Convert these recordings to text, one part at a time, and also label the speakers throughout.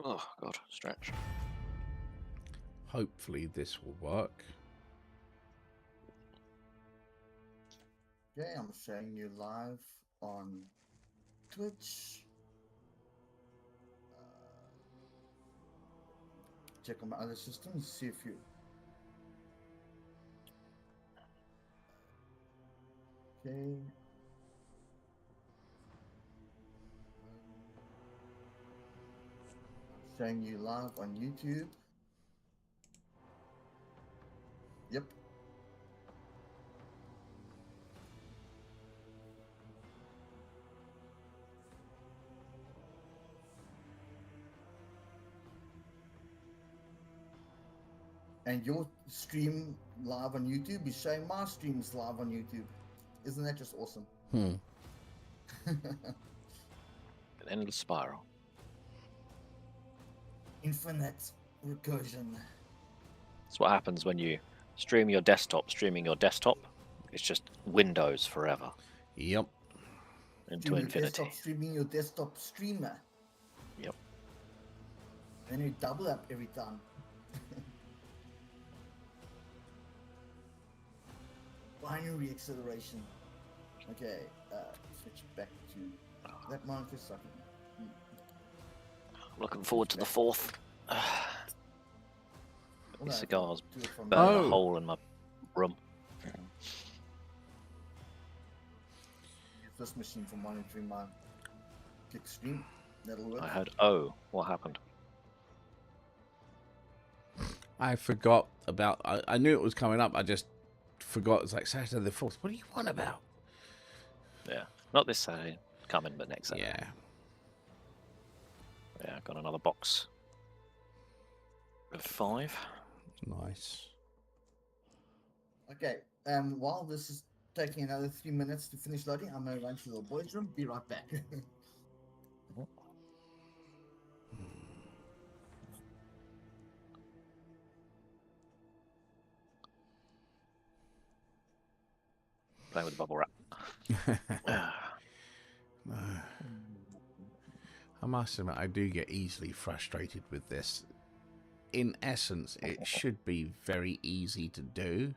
Speaker 1: Oh, God, stretch.
Speaker 2: Hopefully this will work.
Speaker 3: Okay, I'm showing you live on Twitch. Check on my other systems, see if you. Okay. I'm showing you live on YouTube. Yep. And your stream live on YouTube is showing my streams live on YouTube. Isn't that just awesome?
Speaker 1: An endless spiral.
Speaker 3: Infinite recursion.
Speaker 1: That's what happens when you stream your desktop. Streaming your desktop, it's just Windows forever.
Speaker 2: Yep.
Speaker 1: Into infinity.
Speaker 3: Streaming your desktop streamer.
Speaker 1: Yep.
Speaker 3: And you double up every time. Binary acceleration. Okay, switch back to that monitor second.
Speaker 1: I'm looking forward to the 4th. These cigars burn a hole in my room.
Speaker 3: Use this machine for monitoring my kick stream. That'll work.
Speaker 1: I heard, oh, what happened?
Speaker 2: I forgot about. I knew it was coming up. I just forgot. It's like Saturday the 4th. What do you want about?
Speaker 1: Yeah, not this Saturday coming, but next Saturday.
Speaker 2: Yeah.
Speaker 1: Yeah, got another box of 5.
Speaker 2: Nice.
Speaker 3: Okay, while this is taking another 3 minutes to finish loading, I'm gonna run to the boys' room. Be right back.
Speaker 1: Playing with the bubble wrap.
Speaker 2: I must admit, I do get easily frustrated with this. In essence, it should be very easy to do.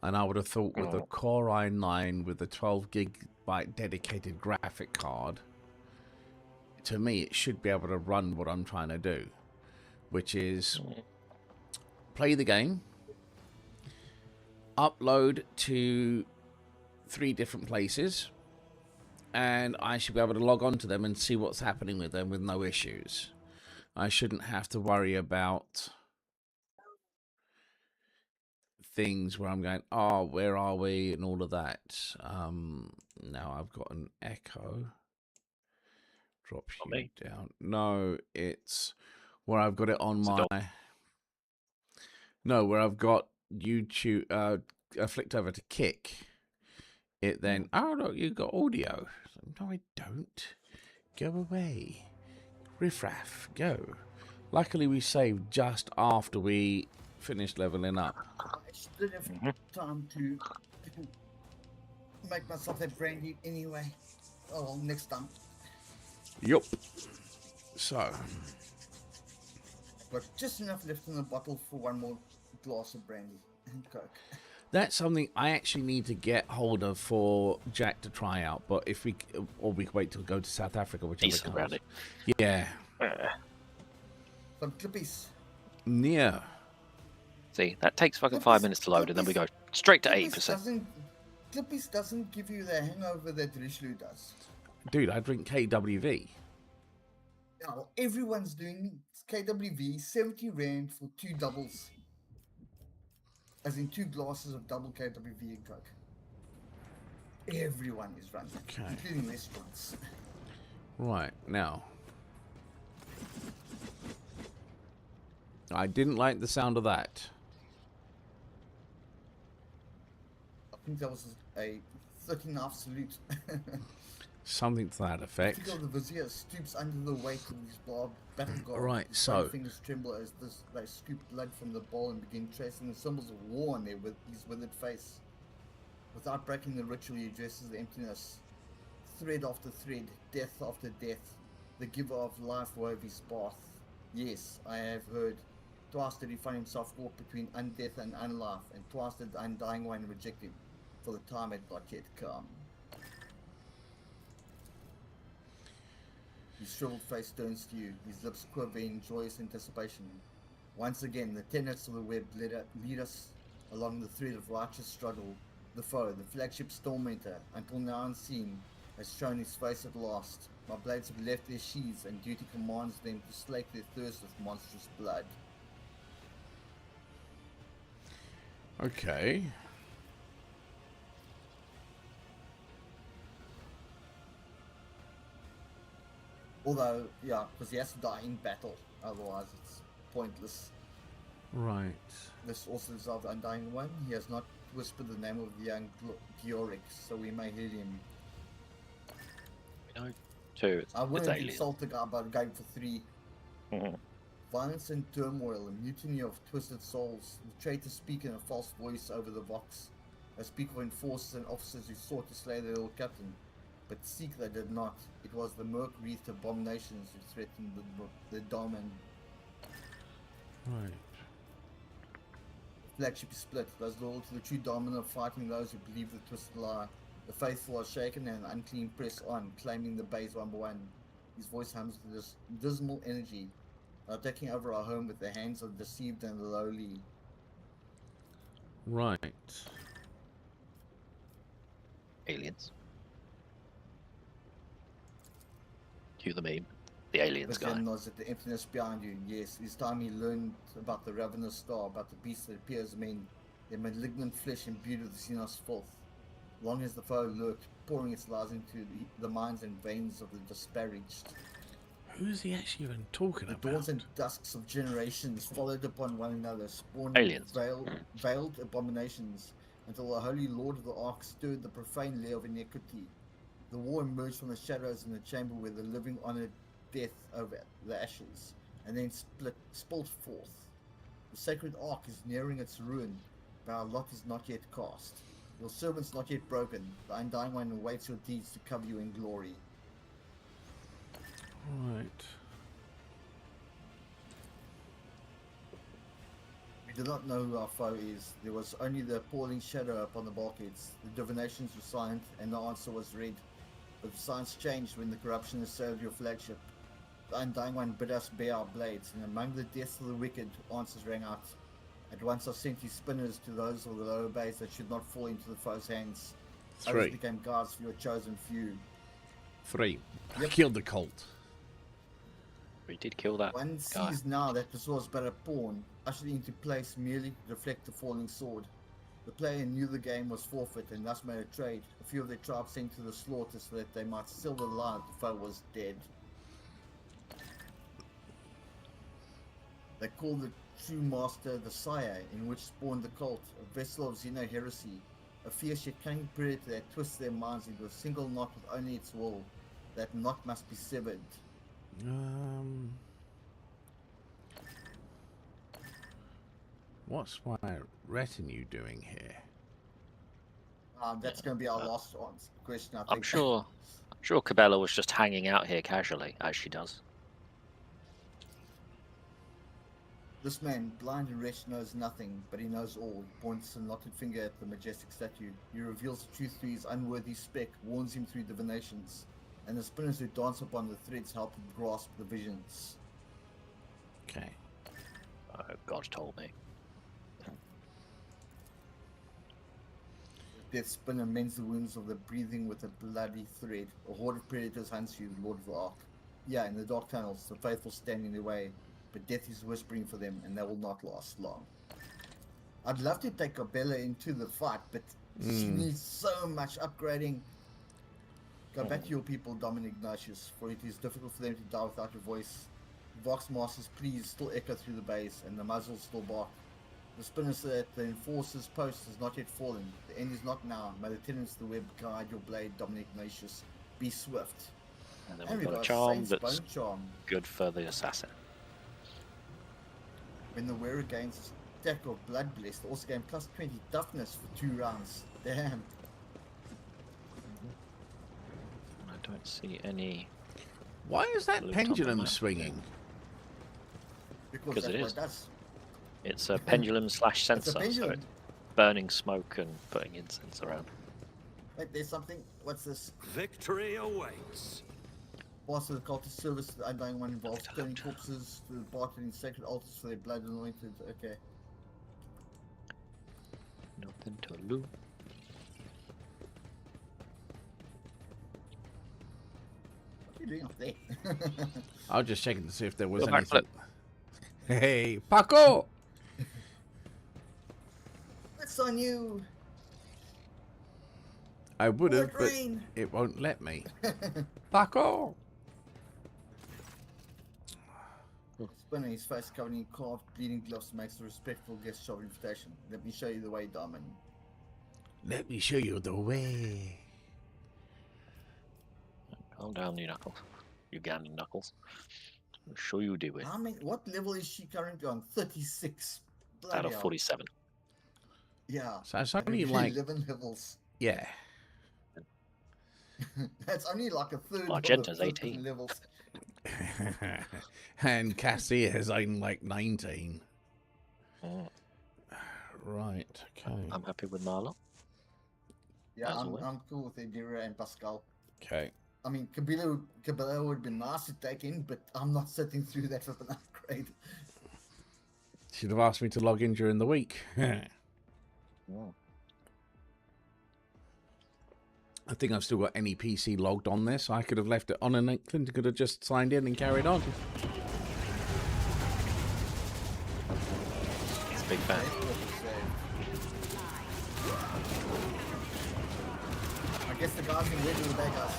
Speaker 2: And I would have thought with the Core i9 with the 12 gigabyte dedicated graphic card, to me, it should be able to run what I'm trying to do, which is play the game, upload to 3 different places, and I should be able to log on to them and see what's happening with them with no issues. I shouldn't have to worry about things where I'm going, oh, where are we, and all of that. Now I've got an echo. Drops you down. No, it's where I've got it on my... No, where I've got YouTube... I flicked over to Kick. It then... Oh, look, you got audio. No, I don't. Go away. Riffraff, go. Luckily, we saved just after we finished leveling up.
Speaker 3: I still have time to make myself that brandy anyway. Oh, well, next time.
Speaker 2: Yup. So.
Speaker 3: I've got just enough left in the bottle for one more glass of brandy and Coke.
Speaker 2: That's something I actually need to get hold of for Jack to try out. But if we, or we can wait till we go to South Africa, whichever comes.
Speaker 1: Brandy.
Speaker 2: Yeah.
Speaker 3: Some clippies.
Speaker 2: Yeah.
Speaker 1: See, that takes fucking 5 minutes to load, and then we go straight to 80%.
Speaker 3: Clippies doesn't give you the hangover that Richelieu does.
Speaker 2: Dude, I drink KWV.
Speaker 3: Now, everyone's doing KWV, 70 Rand for 2 doubles. As in 2 glasses of double KWV and Coke. Everyone is running, including restaurants.
Speaker 2: Right, now. I didn't like the sound of that.
Speaker 3: I think that was a 13-half salute.
Speaker 2: Something to that effect.
Speaker 3: I think the vizier stoops under the weight of his battle guard.
Speaker 2: Right,
Speaker 3: his
Speaker 2: so
Speaker 3: fingers tremble as they scoop blood from the bowl and begin tracing the symbols of war on there with his withered face. Without breaking the ritual, he addresses the emptiness. Thread after thread, death after death, the giver of life wove his path. Yes, I have heard. Twice did he find himself caught between undeath and unlife, and twice did the Undying One reject him, for the time had not yet come. His shriveled face turns to you, his lips quiver in joyous anticipation. Once again, the tenets of the web lead us along the thread of righteous struggle. The foe, the flagship Stormenter, until now unseen, has shown his face at last. My blades have left their sheaths, and duty commands them to slake their thirst with monstrous blood.
Speaker 2: Okay.
Speaker 3: Although, yeah, because he has to die in battle, otherwise it's pointless.
Speaker 2: Right.
Speaker 3: This also is of the Undying One. He has not whispered the name of the young Georg, so we may hear him.
Speaker 1: You know, two.
Speaker 3: I
Speaker 1: It's
Speaker 3: wouldn't
Speaker 1: aliens.
Speaker 3: insult the guy about going for 3.
Speaker 1: Mhm.
Speaker 3: Violence and turmoil, a mutiny of twisted souls. The traitors speak in a false voice over the Vox. They speak of enforcers and officers who sought to slay their old captain. But seek they did not. It was the murk-wreathed abominations who threatened the Damen.
Speaker 2: Right.
Speaker 3: The flagship is split. Those loyal to the true Damen are fighting those who believe the twisted lie. The faithful are shaken and the unclean press on, claiming the bays one by one. His voice hums with this dismal energy. They are taking over our home with the hands of the deceived and the lowly.
Speaker 2: Right.
Speaker 1: Aliens. Cue the meme. The aliens guy.
Speaker 3: Bastian nods at the emptiness behind you. Yes, this time he learned about the ravenous star, about the beast that appears men, their malignant flesh imbued with the Xenos filth. Long as the foe lurked, pouring its lies into the minds and veins of the disparaged.
Speaker 2: Who's he actually even talking
Speaker 3: The
Speaker 2: about?
Speaker 3: dawns and dusks of generations followed upon one another, spawning
Speaker 1: Aliens.
Speaker 3: veiled abominations, until the Holy Lord of the Ark stirred the profane lair of iniquity. The war emerged from the shadows in the chamber where the living honored death over the ashes, and then spilled forth. The sacred Ark is nearing its ruin, but our lot is not yet cast. Your servant's not yet broken. The Undying One awaits your deeds to cover you in glory.
Speaker 2: Right.
Speaker 3: We do not know who our foe is. There was only the appalling shadow upon the bulkheads. The divinations were silent, and the answer was read. But the signs changed when the corruption assailed your flagship. The Undying One bid us bare our blades, and among the deaths of the wicked, answers rang out. At once I sent his spinners to those of the lower bays that should not fall into the foe's hands. Others
Speaker 2: 3.
Speaker 3: became guards for your chosen few.
Speaker 2: 3.
Speaker 3: Yep.
Speaker 2: Killed the cult.
Speaker 1: We did kill that
Speaker 3: One
Speaker 1: guy.
Speaker 3: sees now that this was but a pawn, ushered into place merely to reflect the falling sword. The player knew the game was forfeit and thus made a trade. A few of their tribes sent to the slaughter so that they might seal the lie that the foe was dead. They called the true master the Sire, in which spawned the cult, a vessel of Xeno heresy, a fierce yet cunning predator that twists their minds into a single knot with only its will. That knot must be severed.
Speaker 2: What's my retinue doing here?
Speaker 3: That's going to be our last question, I think.
Speaker 1: I'm sure Cabela was just hanging out here casually, as she does.
Speaker 3: This man, blind and wretched, knows nothing, but he knows all. He points a knotted finger at the majestic statue. He reveals the truth to his unworthy spec, warns him through divinations, and the spinners who dance upon the threads help him grasp the visions.
Speaker 2: Okay.
Speaker 1: Oh, God told me.
Speaker 3: The death spinner mends the wounds of the breathing with a bloody thread. A horde of predators hunts you, Lord of the Ark. Yeah, in the dark tunnels, the faithful stand in their way, but death is whispering for them, and they will not last long. I'd love to take Cabela into the fight, but she needs so much upgrading. Go back to your people, Dominic Ignatius, for it is difficult for them to die without your voice. Vox Master's pleas still echo through the base, and the muzzles still bark. The spinners say that the enforcer's post has not yet fallen. The end is not now. May the tenants of the web guide your blade, Dominic Ignatius. Be swift.
Speaker 1: And then
Speaker 3: And
Speaker 1: we've
Speaker 3: we've
Speaker 1: got a
Speaker 3: got
Speaker 1: charm
Speaker 3: Saint's
Speaker 1: that's
Speaker 3: Bone Charm.
Speaker 1: good for the assassin.
Speaker 3: When the wearer gains a stack of Blood Blessed, they also gain plus 20 toughness for 2 rounds. Damn.
Speaker 1: I don't see any.
Speaker 2: Why is that
Speaker 1: Loot on the
Speaker 2: pendulum
Speaker 1: map.
Speaker 2: swinging?
Speaker 3: Because
Speaker 1: 'Cause
Speaker 3: that's
Speaker 1: it
Speaker 3: what
Speaker 1: is.
Speaker 3: it does.
Speaker 1: It's a pendulum slash
Speaker 3: It's a
Speaker 1: sensor, so
Speaker 3: pendulum.
Speaker 1: it's burning smoke and putting incense around.
Speaker 3: Wait, there's something. What's this?
Speaker 4: Victory awaits.
Speaker 3: Boss of the cultist service, the undying one involves turning corpses to the bartered in sacred altars for their blood anointed. Okay.
Speaker 1: Nothing to lose.
Speaker 3: What are you doing up there?
Speaker 2: I was just checking to see if there was
Speaker 1: Go back,
Speaker 2: anything. Hey, Paco!
Speaker 3: What's on you?
Speaker 2: I would have,
Speaker 3: Lord
Speaker 2: but
Speaker 3: Rain.
Speaker 2: it won't let me. Paco!
Speaker 3: Spinning his face covered in carved, bleeding gloves makes a respectful gesture of invitation. Let me show you the way, Diamond.
Speaker 2: Let me show you the way.
Speaker 1: Calm down, you Knuckles. Ugandan Knuckles. I'll show you the way.
Speaker 3: What level is she currently on? 36. Bloody
Speaker 1: Out of
Speaker 3: hell.
Speaker 1: 47.
Speaker 3: Yeah.
Speaker 2: So it's only
Speaker 3: Every
Speaker 2: like,
Speaker 3: 11 levels.
Speaker 2: yeah.
Speaker 3: That's only like a third
Speaker 1: Argenta's
Speaker 3: of the
Speaker 1: 18.
Speaker 3: levels.
Speaker 2: And Cassie is only like 19.
Speaker 1: Mm,
Speaker 2: Right, okay.
Speaker 1: I'm happy with Marla.
Speaker 3: Yeah,
Speaker 1: As always.
Speaker 3: I'm cool with Edira and Pascal.
Speaker 2: Okay.
Speaker 3: I mean, Kabila would be nice to take in, but I'm not sitting through that with an upgrade.
Speaker 2: Should have asked me to log in during the week.
Speaker 1: Mm.
Speaker 2: I think I've still got any PC logged on this. I could have left it on and Clint could have just signed in and carried on.
Speaker 1: It's a big fan.
Speaker 3: I guess the guys in red are the bad guys.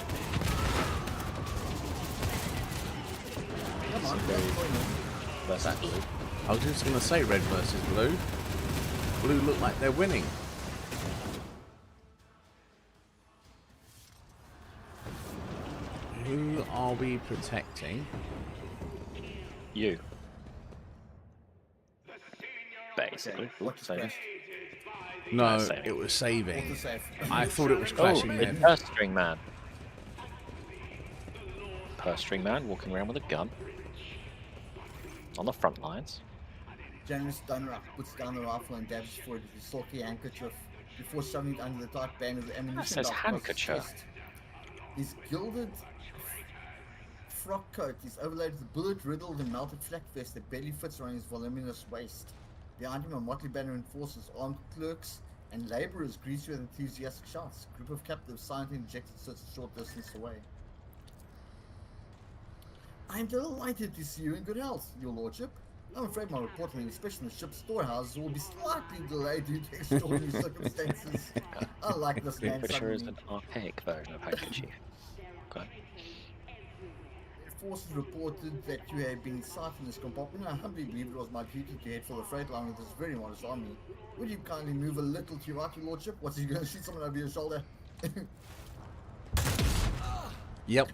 Speaker 3: Come on,
Speaker 1: Very-
Speaker 3: what's going on?
Speaker 1: Versus blue.
Speaker 2: I was just going to say red versus blue. Blue look like they're winning. Who are we protecting?
Speaker 1: You. Basically.
Speaker 3: Okay, what
Speaker 1: Oops,
Speaker 3: is
Speaker 1: saving.
Speaker 3: that?
Speaker 2: No,
Speaker 1: saving.
Speaker 2: it was saving.
Speaker 3: Autosave.
Speaker 2: I thought it was
Speaker 1: Oh,
Speaker 2: clashing
Speaker 1: the
Speaker 2: there.
Speaker 1: purse string man. Purse string man walking around with a gun. On the front lines.
Speaker 3: Generous Dunrock puts down the rifle and dabs for it with his silky handkerchief before shoving it under the tight band of the ammunition
Speaker 1: says
Speaker 3: belt across his
Speaker 1: handkerchief.
Speaker 3: chest. His gilded frock coat is overlaid with a bullet-riddled and melted flak vest that barely fits around his voluminous waist. Behind him are motley banner enforcers, armed clerks, and labourers greased with enthusiastic shouts. A group of captives silently injected such a short distance away. I am delighted to see you in good health, your lordship. I'm afraid my report on the inspection of the ship's storehouses will be slightly delayed due to extraordinary circumstances. I like this man
Speaker 1: Pretty sure is
Speaker 3: suddenly.
Speaker 1: an archaic version of handkerchief. Okay.
Speaker 3: Forces reported that you had been sighted in this compartment. I humbly believe it was my duty to head for the freight line with this very modest army. Would you kindly move a little to your right, your lordship? What's he going to shoot someone over your shoulder?
Speaker 2: Yep.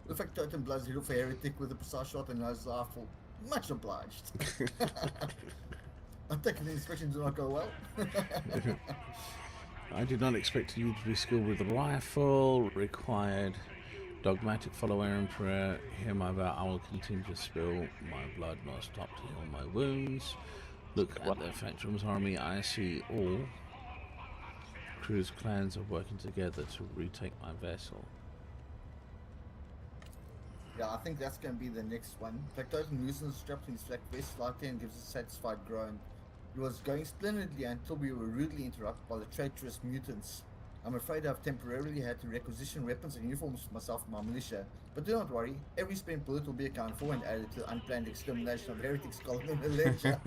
Speaker 3: The fact Totem blows hit off a heretic with a precise shot and knows rifle. Much obliged. I'm taking the inspections do not go well.
Speaker 2: I did not expect you to be skilled with a rifle. Required dogmatic follow Aaron prayer. Hear my vow. I will continue to spill my blood, not stop to heal my wounds. Look at the Factorum's army. I see all crew's clans are working together to retake my vessel.
Speaker 3: Yeah, I think that's going to be the next one. Factotum loosens the straps in his flak vest slightly and gives a satisfied groan. It was going splendidly until we were rudely interrupted by the traitorous mutants. I'm afraid I've temporarily had to requisition weapons and uniforms for myself and my militia. But do not worry, every spent bullet will be accounted for and added to the unplanned extermination of heretics column in the ledger.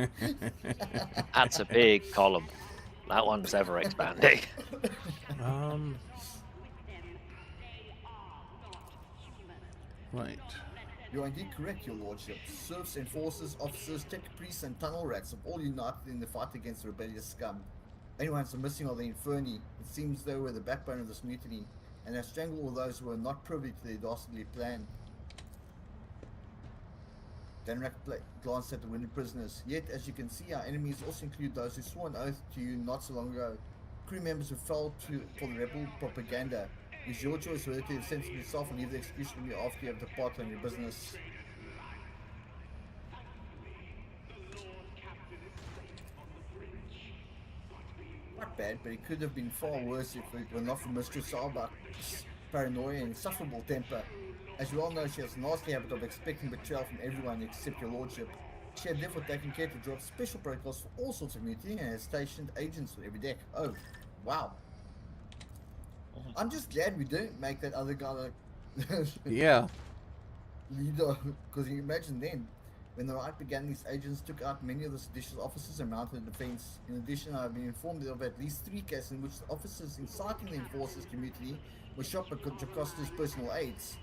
Speaker 1: That's a big column. That one's ever expanding.
Speaker 2: Right.
Speaker 3: You are indeed correct, your lordship. Serfs, enforcers, officers, tech priests, and tunnel rats have all united in the fight against the rebellious scum. Anyone so missing are the Inferni. It seems they were the backbone of this mutiny, and have strangled all those who were not privy to their dastardly plan. Danrak glanced at the wounded prisoners. Yet, as you can see, our enemies also include those who swore an oath to you not so long ago. Crew members who fell for the rebel propaganda. It's your choice whether to censor yourself and leave the execution to me after you have departed on your business. Not bad, but it could have been far worse if it were not for Mistress Arbach's paranoia and insufferable temper. As you all know, she has a nasty habit of expecting betrayal from everyone except your lordship. She had therefore taken care to draw up special protocols for all sorts of mutiny and has stationed agents on every deck. Oh, wow. I'm just glad we didn't make that other guy like
Speaker 2: Yeah.
Speaker 3: leader, because you imagine then, when the riot began, these agents took out many of the seditious officers and mounted a defense. In addition, I have been informed of at least 3 cases in which the officers inciting the enforcers to mutiny were shot by Jacosta's personal aides.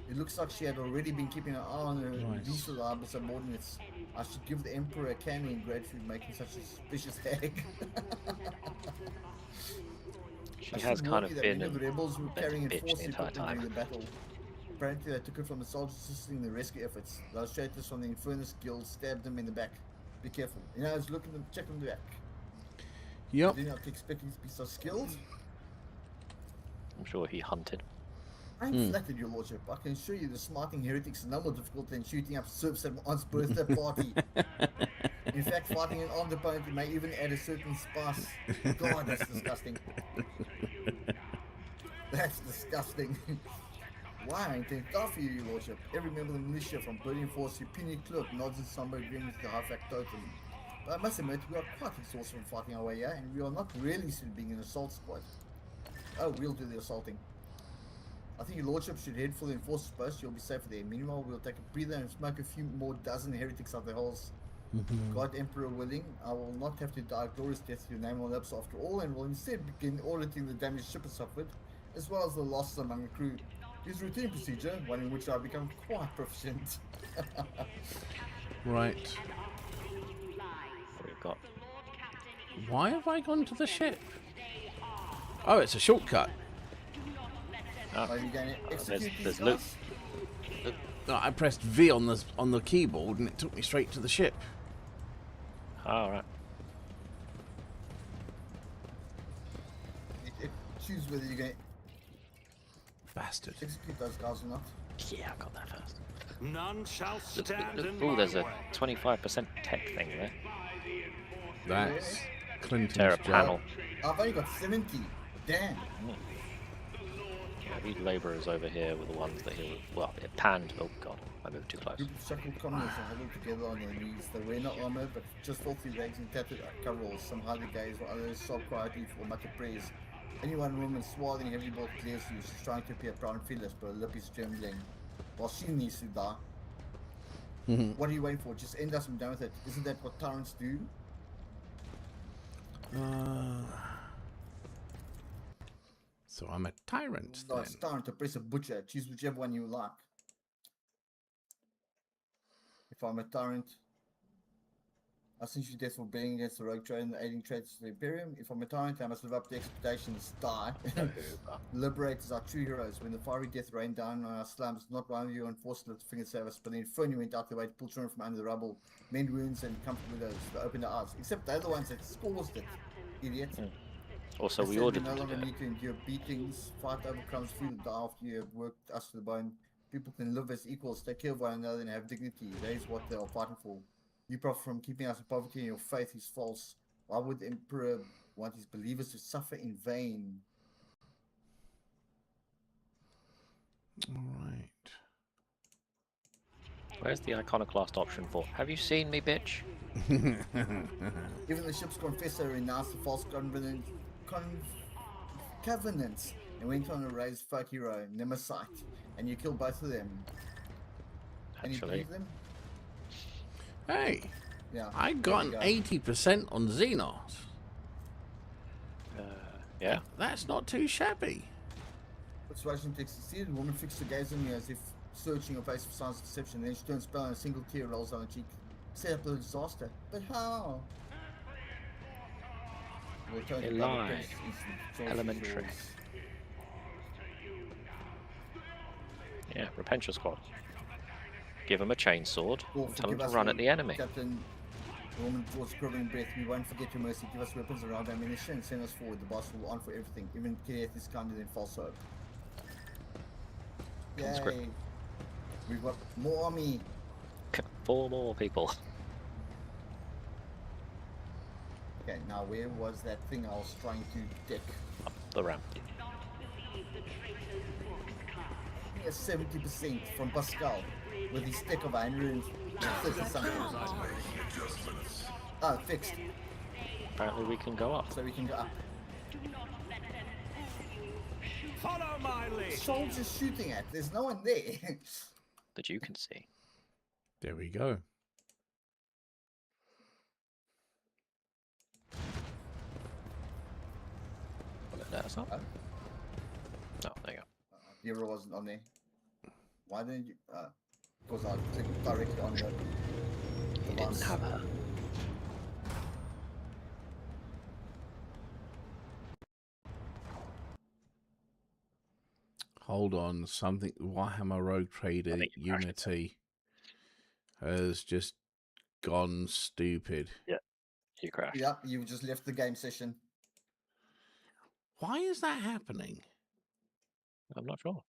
Speaker 3: It looks like she had already been keeping an eye on her
Speaker 2: Nice.
Speaker 3: least reliable subordinates. I should give the Emperor a candy in gratitude for making such a suspicious hag.
Speaker 1: She has kind of been
Speaker 3: many of the rebels were carrying
Speaker 1: bitch
Speaker 3: enforced
Speaker 1: the entire
Speaker 3: equipment during
Speaker 1: time.
Speaker 3: the battle. Apparently, they took it from the soldiers assisting in the rescue efforts. Those traitors from the Infernus Guild stabbed them in the back. Be careful. You know, I was looking them, check them back.
Speaker 2: Yep.
Speaker 3: Did not expect these to be so skilled.
Speaker 1: I'm sure he hunted.
Speaker 3: I'm flattered, your lordship. I can assure you the smarting heretics are no more difficult than shooting up serfs at one's birthday party. In fact, fighting an armed opponent may even add a certain spice. God, that's disgusting. That's disgusting. Why I intend to for you, your lordship. Every member of the militia from Berlin Force to Penny Clerk nods in somber agreement with the high factotum. But I must admit, we are quite exhausted from fighting our way here, and we are not really used to being an assault squad. Oh, we'll do the assaulting. I think your lordship should head for the enforcer's post. You'll be safer there. Meanwhile, we'll take a breather and smoke a few more dozen heretics out the holes. God Emperor willing, I will not have to die a glorious death to your name on lips after all, and will instead begin auditing the damage the ship has suffered, as well as the losses among the crew. It's routine procedure, one in which I've become quite proficient.
Speaker 2: Right.
Speaker 1: What we've got.
Speaker 2: Why have I gone to the ship? Oh, it's a shortcut.
Speaker 3: Are you going to execute these
Speaker 1: there's loot.
Speaker 3: guys?
Speaker 2: No, I pressed V on the keyboard and it took me straight to the ship.
Speaker 1: Alright.
Speaker 3: Choose whether you're going to
Speaker 2: Bastard.
Speaker 3: execute those guys or not.
Speaker 1: Yeah, I got that first.
Speaker 4: None shall stand in
Speaker 1: Oh,
Speaker 4: my
Speaker 1: there's a
Speaker 4: way.
Speaker 1: 25% tech thing there.
Speaker 2: That's Clinton's
Speaker 1: Terra
Speaker 2: job.
Speaker 1: panel.
Speaker 3: I've only got 70. Damn.
Speaker 1: Yeah, these labourers over here were the ones that he was, well, it panned. Oh god, I moved too close.
Speaker 3: Group of shackled commoners are huddled together on their knees. They wear no armor, but just filthy rags and tattered coveralls. Some hardly gaze, while others sob quietly for mutter prayers. Any one woman swathed in heavy bolt glares to you. She's trying to appear proud and fearless, but her lip is trembling. While she needs to die. What are you waiting for? Just end us and done with it. Isn't that what tyrants do?
Speaker 2: So I'm a tyrant
Speaker 3: No,
Speaker 2: then.
Speaker 3: it's tyrant to press a butcher. Choose whichever one you like. If I'm a tyrant, I sentence you to death for being against the rogue trade and aiding traitors to the Imperium. If I'm a tyrant, I must live up to expectations. Die. Liberators are true heroes. When the fiery death rained down on our slums, not one of you enforced the finger service, but the Inferno went out the way to pull children from under the rubble, mend wounds and comfort widows. They opened their eyes. Except they're the ones that caused it. Idiot.
Speaker 1: Also,
Speaker 3: They
Speaker 1: we
Speaker 3: said
Speaker 1: ordered
Speaker 3: no
Speaker 1: them to
Speaker 3: longer
Speaker 1: do it.
Speaker 3: need to endure beatings, fight over crumbs, food, and die after you have worked us to the bone. People can live as equals, take care of one another, and have dignity. That is what they are fighting for. You profit from keeping us in poverty, and your faith is false. Why would the Emperor want his believers to suffer in vain?
Speaker 2: Alright.
Speaker 1: Where's the iconoclast option for? Have you seen me, bitch?
Speaker 3: Even the ship's confessor renounced the false covenants and went on to raise folk hero, Nemesis, and you killed both of them. And you
Speaker 1: Actually,
Speaker 3: believe them?
Speaker 2: Hey,
Speaker 3: Yeah.
Speaker 2: I
Speaker 3: there
Speaker 2: got
Speaker 3: you
Speaker 2: an
Speaker 3: go.
Speaker 2: 80% on Xenos.
Speaker 1: yeah.
Speaker 2: That's not too shabby.
Speaker 3: Persuasion takes succeeded. The woman fixed her gaze on you as if searching your face for signs of deception. Then she turns pale and a single tear rolls down her cheek. Set up a disaster. But how? We'll turn
Speaker 1: They
Speaker 3: to double
Speaker 1: lied.
Speaker 3: press instant. Choice is
Speaker 1: Elementary.
Speaker 3: yours.
Speaker 1: Yeah, Repentia Squad. Give them a chainsword
Speaker 3: Lord,
Speaker 1: and tell them
Speaker 3: forgive
Speaker 1: to
Speaker 3: us,
Speaker 1: run
Speaker 3: Lord.
Speaker 1: at the enemy.
Speaker 3: Captain, the woman draws a quivering breath. We won't forget your mercy. Give us weapons around ammunition and send us forward. The boss will on for everything. Even Kenneth is kinder than false hope.
Speaker 1: Conscript.
Speaker 3: Yay. We've got more army.
Speaker 1: 4 more people.
Speaker 3: Okay, now where was that thing I was trying to deck?
Speaker 1: Up the ramp.
Speaker 3: Yeah, 70% from Pascal with his stack of 130 something. Ah, fixed.
Speaker 1: Apparently we can go up.
Speaker 3: So we can go up.
Speaker 4: Follow my lead.
Speaker 3: Soldiers shooting at. There's no one there.
Speaker 1: That you can see.
Speaker 2: There we go.
Speaker 1: Will it let us up?
Speaker 3: Huh?
Speaker 1: No, there you go.
Speaker 3: Hero wasn't on there. Why didn't you? Because I clicked directly on the
Speaker 1: You didn't have her.
Speaker 2: Hold on, something. Warhammer Rogue Trader
Speaker 1: think you crashed it.
Speaker 2: Unity has just gone stupid.
Speaker 1: You crashed.
Speaker 3: Yeah, you just left the game session.
Speaker 2: Why is that happening?
Speaker 1: I'm not sure.